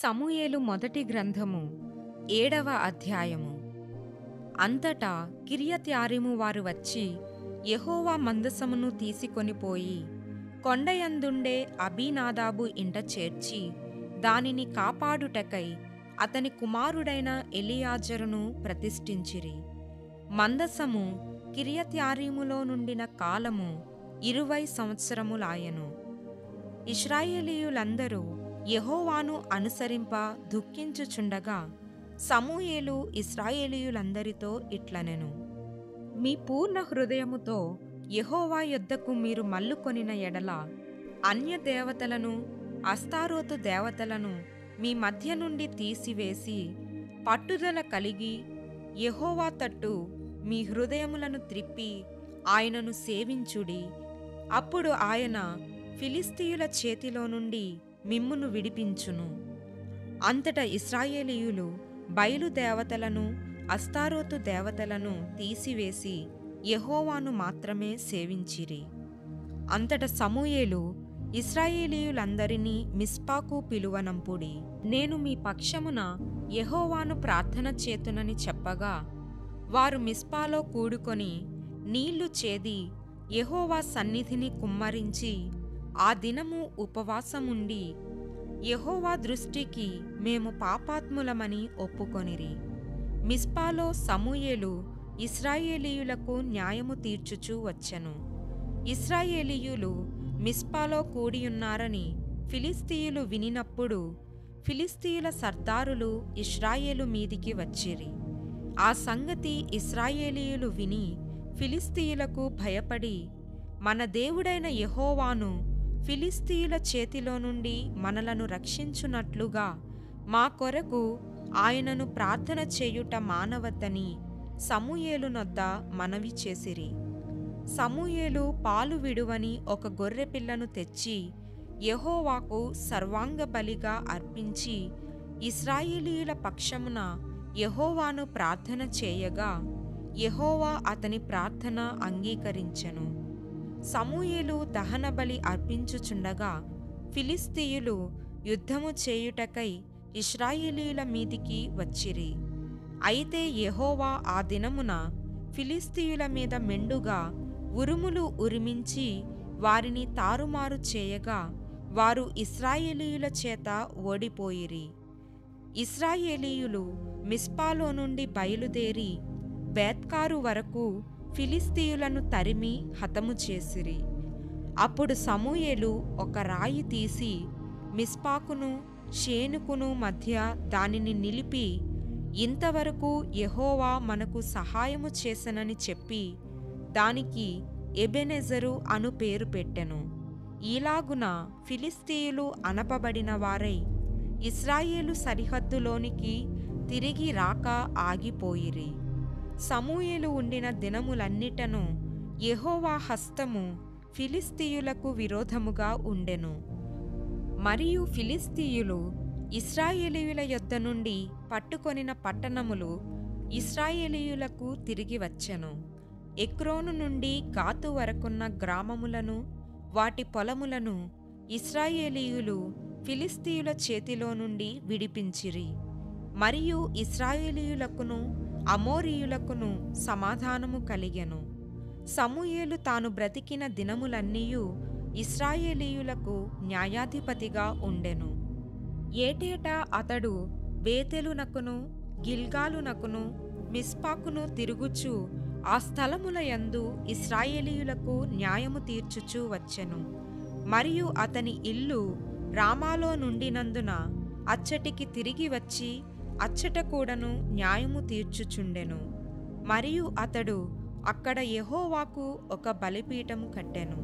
సమూయేలు మొదటి గ్రంథము 7వ అధ్యాయము. అంతటా కిర్యత్యారీము వారు వచ్చి యెహోవా మందసమును తీసుకొనిపోయి కొండయందుండే అబీనాదాబు ఇంట చేర్చి దానిని కాపాడుటకై అతని కుమారుడైన ఎలియాజరును ప్రతిష్ఠించిరి. మందసము కిర్యత్యారీములో నుండిన కాలము 20 సంవత్సరములాయెను. ఇశ్రాయేలీయులందరూ యెహోవాను అనుసరింప దుఃఖించుచుండగా సమూయేలు ఇశ్రాయేలీయులందరితో ఇట్లనెను: మీ పూర్ణ హృదయముతో యెహోవా యొద్దకు మీరు మల్లుకొనిన ఎడల అన్య దేవతలను అస్తారోతు దేవతలను మీ మధ్య నుండి తీసివేసి పట్టుదల కలిగి యెహోవా తట్టు మీ హృదయములను త్రిప్పి ఆయనను సేవించుడి. అప్పుడు ఆయన ఫిలిష్తీయుల చేతిలో నుండి మిమ్మును విడిపించును. అంతటా ఇశ్రాయేలీయులు బయలు దేవతలను అస్తారోతు దేవతలను తీసివేసి యెహోవాను మాత్రమే సేవించిరి. అంతటా సమూయేలు ఇశ్రాయేలీయులందరినీ మిస్పాకు పిలువనంపుడి. నేను మీ పక్షమున యెహోవాను ప్రార్థన చేతునని చెప్పగా వారు మిస్పాలో కూడుకొని నీళ్లు చేది యెహోవా సన్నిధిని కుమ్మరించి ఆ దినము ఉపవాసముండి యెహోవా దృష్టికి మేము పాపాత్ములమని ఒప్పుకొనిరి. మిస్పాలో సమూయేలు ఇశ్రాయేలీయులకు న్యాయము తీర్చుచూ వచ్చెను. ఇశ్రాయేలీయులు మిస్పాలో కూడియున్నారని ఫిలిష్తీయులు వినినప్పుడు ఫిలిష్తీయుల సర్దారులు ఇశ్రాయేలు మీదికి వచ్చిరి. ఆ సంగతి ఇశ్రాయేలీయులు విని ఫిలిష్తీయులకు భయపడి, మన దేవుడైన యెహోవాను ఫిలిష్తీయుల చేతిలో నుండి మనలను రక్షించునట్లుగా మా కొరకు ఆయనను ప్రార్థన చేయుట మానవద్దని సమూయేలు నొద్ద మనవి చేసిరి. సమూయేలు పాలు విడువని ఒక గొర్రెపిల్లను తెచ్చి యెహోవాకు సర్వాంగ బలిగా అర్పించి ఇశ్రాయేలీయుల పక్షమున యెహోవాను ప్రార్థన చేయగా యెహోవా అతని ప్రార్థన అంగీకరించెను. సమూయేలు దహనబలి అర్పించుచుండగా ఫిలిష్తీయులు యుద్ధము చేయుటకై ఇశ్రాయేలీయుల మీదికి వచ్చిరి. అయితే యెహోవా ఆ దినమున ఫిలిష్తీయుల మీద మెండుగా ఉరుములు ఉరిమించి వారిని తారుమారు చేయగా వారు ఇశ్రాయేలీయుల చేత ఓడిపోయిరి. ఇశ్రాయేలీయులు మిస్పాలో నుండి బయలుదేరి బేత్కారు వరకు ఫిలిష్తీయులను తరిమి హతము చేసిరి. అప్పుడు సమూయేలు ఒక రాయి తీసి మిస్పాకును షేనుకును మధ్య దానిని నిలిపి ఇంతవరకు యెహోవా మనకు సహాయము చేసెనని చెప్పి దానికి ఎబెనెజరు అను పేరు పెట్టెను. ఈలాగున ఫిలిష్తీయులు అనపబడిన వారై ఇశ్రాయేలు సరిహద్దులోనికి తిరిగి రాక ఆగిపోయిరి. సమూయేలు ఉండిన దినములన్నిటను యెహోవా హస్తము ఫిలిష్తీయులకు విరోధముగా ఉండెను. మరియు ఫిలిష్తీయులు ఇశ్రాయేలీయుల యొద్ద నుండి పట్టుకొనిన పట్టణములు ఇశ్రాయేలీయులకు తిరిగి వచ్చెను. ఎక్రోను నుండి గాతు వరకున్న గ్రామములను వాటి పొలములను ఇశ్రాయేలీయులు ఫిలిష్తీయుల చేతిలో నుండి విడిపించిరి. మరియు ఇశ్రాయేలీయులకును అమోరీయులకును సమాధానము కలిగెను. సమూయేలు తాను బ్రతికిన దినములన్నీయు ఇశ్రాయేలీయులకు న్యాయాధిపతిగా ఉండెను. ఏటేటా అతడు బేతెలునకును గిల్గాలునకును మిస్పాకును తిరుగుచు ఆ స్థలముల యందు ఇశ్రాయేలీయులకు న్యాయము తీర్చుచూ వచ్చెను. మరియు అతని ఇల్లు రామాలో నుండినందున అచ్చటికి తిరిగి వచ్చి అచ్చట కూడాను న్యాయము తీర్చుచుండెను. మరియు అతడు అక్కడ యెహోవాకు ఒక బలిపీఠము కట్టెను.